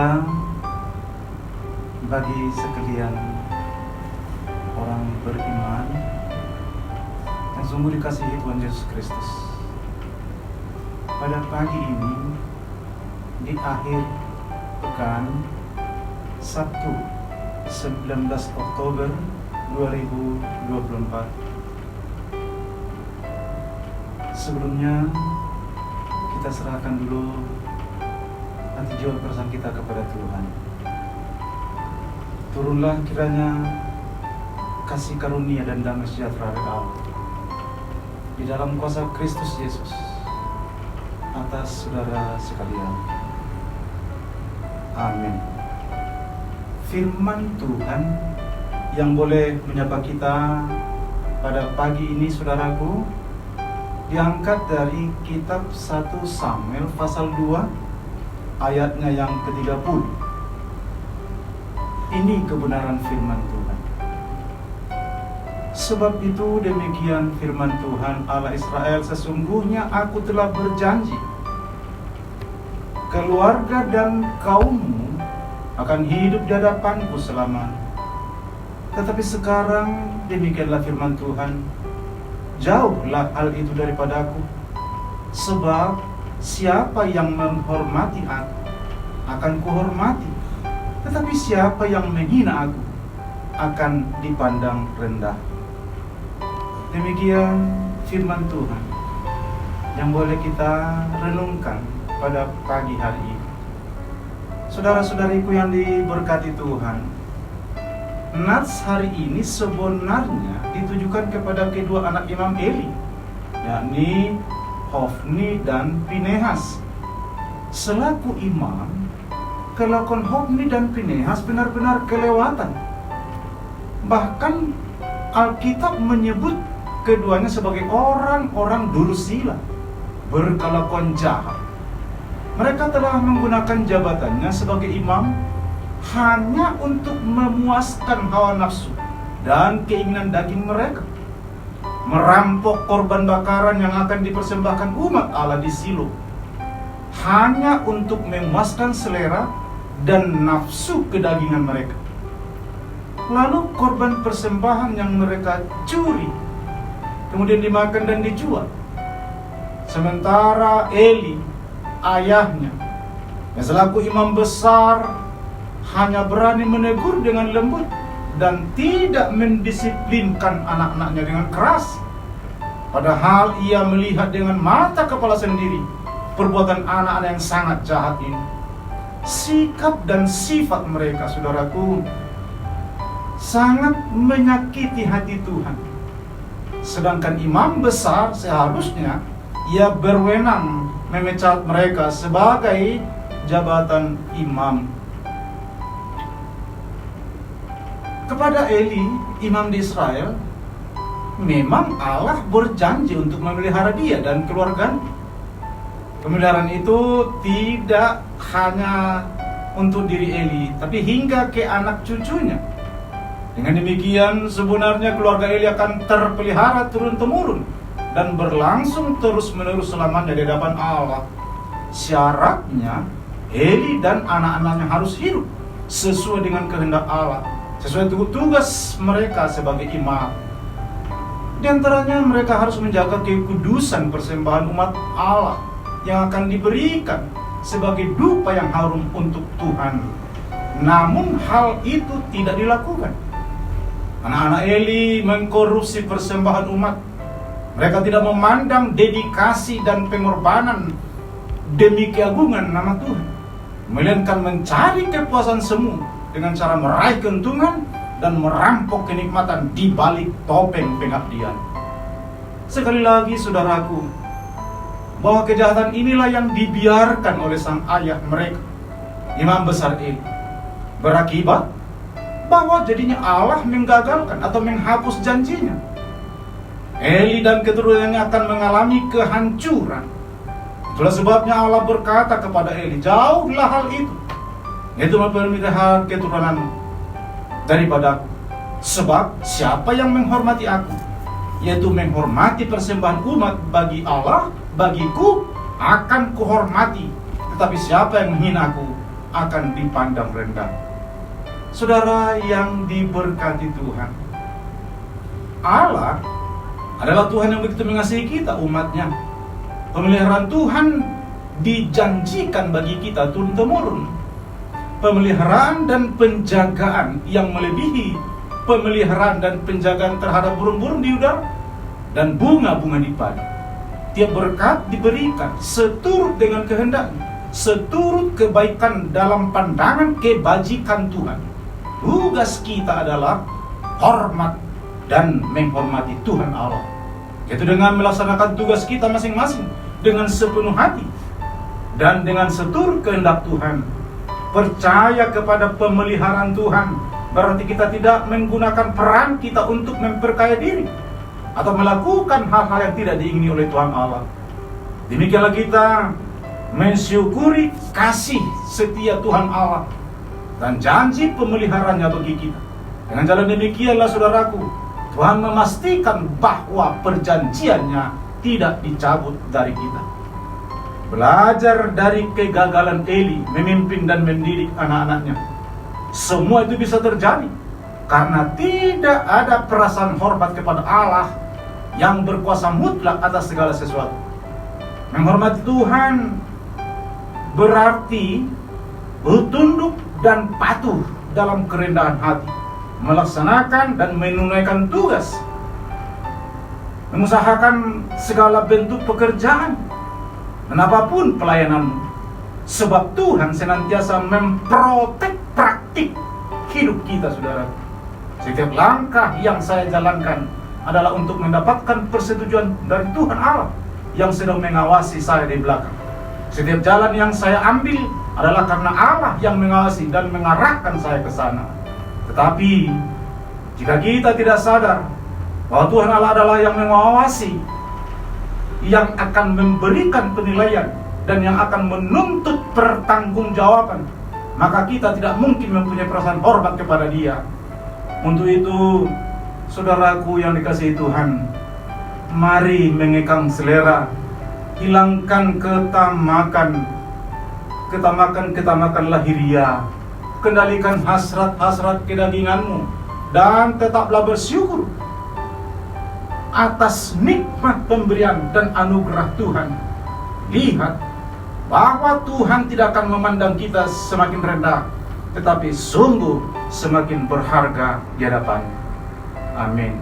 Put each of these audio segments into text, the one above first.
Saudara, bagi sekalian orang beriman yang sungguh dikasihi Tuhan Yesus Kristus, pada pagi ini di akhir pekan Sabtu 19 Oktober 2024, sebelumnya kita serahkan dulu hati jiwa perasaan kita kepada Tuhan. Turunlah kiranya kasih karunia dan damai sejahtera dari Allah di dalam kuasa Kristus Yesus atas saudara sekalian. Amin. Firman Tuhan yang boleh menyapa kita pada pagi ini, saudaraku, diangkat dari kitab 1 Samuel pasal 2 ayatnya yang ke-30. Ini kebenaran firman Tuhan. Sebab itu demikian firman Tuhan Allah Israel, sesungguhnya aku telah berjanji, keluarga dan kaummu akan hidup di hadapanku selamanya. Tetapi sekarang demikianlah firman Tuhan, jauhlah hal itu daripadaku, sebab siapa yang menghormati aku akan kuhormati, tetapi siapa yang menghina aku akan dipandang rendah. Demikian firman Tuhan yang boleh kita renungkan pada pagi hari ini. Saudara-saudariku yang diberkati Tuhan, nats hari ini sebenarnya ditujukan kepada kedua anak Imam Eli, yakni Hofni dan Pinehas. Selaku imam, kelakuan Hofni dan Pinehas benar-benar kelewatan. Bahkan Alkitab menyebut keduanya sebagai orang-orang dursila, berkelakuan jahat. Mereka telah menggunakan jabatannya sebagai imam hanya untuk memuaskan hawa nafsu dan keinginan daging mereka, merampok korban bakaran yang akan dipersembahkan umat Allah di Silo hanya untuk memuaskan selera dan nafsu kedagingan mereka. Lalu korban persembahan yang mereka curi kemudian dimakan dan dijual. Sementara Eli, ayahnya, yang selaku imam besar, hanya berani menegur dengan lembut dan tidak mendisiplinkan anak-anaknya dengan keras. Padahal ia melihat dengan mata kepala sendiri perbuatan anak-anak yang sangat jahat ini. Sikap dan sifat mereka, saudaraku, sangat menyakiti hati Tuhan. Sedangkan imam besar seharusnya ia berwenang memecat mereka sebagai jabatan imam. Kepada Eli, imam di Israel, memang Allah berjanji untuk memelihara dia dan keluarganya. Pemeliharaan itu tidak hanya untuk diri Eli, tapi hingga ke anak cucunya. Dengan demikian, sebenarnya keluarga Eli akan terpelihara turun-temurun dan berlangsung terus-menerus selamanya di hadapan Allah. Syaratnya, Eli dan anak-anaknya harus hidup sesuai dengan kehendak Allah, sesuai tugas mereka sebagai imam. Di antaranya, mereka harus menjaga kekudusan persembahan umat Allah yang akan diberikan sebagai dupa yang harum untuk Tuhan. Namun hal itu tidak dilakukan. Anak-anak Eli mengkorupsi persembahan umat. Mereka tidak memandang dedikasi dan pengorbanan demi keagungan nama Tuhan, melainkan mencari kepuasan semu dengan cara meraih keuntungan dan merampok kenikmatan di balik topeng pengabdian. Sekali lagi, saudaraku, bahwa kejahatan inilah yang dibiarkan oleh sang ayah mereka, imam besar Eli, berakibat bahwa jadinya Allah menggagalkan atau menghapus janjinya. Eli dan keturunannya akan mengalami kehancuran. Itulah sebabnya Allah berkata kepada Eli, jauhlah hal itu, yaitu memelihara keturunanmu daripadaku. Sebab siapa yang menghormati aku, yaitu menghormati persembahan umat bagi Allah, bagiku akan kuhormati. Tetapi siapa yang menghina aku akan dipandang rendah. Saudara yang diberkati Tuhan, Allah adalah Tuhan yang begitu mengasihi kita, umatnya. Pemeliharaan Tuhan dijanjikan bagi kita turun-temurun. Pemeliharaan dan penjagaan yang melebihi pemeliharaan dan penjagaan terhadap burung-burung di udara dan bunga-bunga di padang. Tiap berkat diberikan seturut dengan kehendaknya, seturut kebaikan dalam pandangan kebajikan Tuhan. Tugas kita adalah hormat dan menghormati Tuhan Allah, yaitu dengan melaksanakan tugas kita masing-masing dengan sepenuh hati dan dengan seturut kehendak Tuhan. Percaya kepada pemeliharaan Tuhan berarti kita tidak menggunakan peran kita untuk memperkaya diri atau melakukan hal-hal yang tidak diingini oleh Tuhan Allah. Demikianlah kita mensyukuri kasih setia Tuhan Allah dan janji pemeliharaannya bagi kita. Dengan jalan demikianlah saudaraku, Tuhan memastikan bahwa perjanjiannya tidak dicabut dari kita. Belajar dari kegagalan Eli memimpin dan mendidik anak-anaknya. Semua itu bisa terjadi karena tidak ada perasaan hormat kepada Allah yang berkuasa mutlak atas segala sesuatu. Menghormati Tuhan berarti tunduk dan patuh dalam kerendahan hati, melaksanakan dan menunaikan tugas, mengusahakan segala bentuk pekerjaan dan apapun pelayananmu, sebab Tuhan senantiasa memprotek praktik hidup kita, saudara. Setiap langkah yang saya jalankan adalah untuk mendapatkan persetujuan dari Tuhan Allah yang sedang mengawasi saya di belakang. Setiap jalan yang saya ambil adalah karena Allah yang mengawasi dan mengarahkan saya ke sana. Tetapi jika kita tidak sadar bahwa Tuhan Allah adalah yang mengawasi, yang akan memberikan penilaian dan yang akan menuntut pertanggungjawaban, maka kita tidak mungkin mempunyai perasaan hormat kepada Dia. Untuk itu, saudaraku yang dikasihi Tuhan, mari mengekang selera, hilangkan ketamakan lahiriah, kendalikan hasrat-hasrat kedaginganmu, dan tetaplah bersyukur atas nikmat pemberian dan anugerah Tuhan. Lihat bahwa Tuhan tidak akan memandang kita semakin rendah, tetapi sungguh semakin berharga di hadapan-Nya. Amin.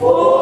Oh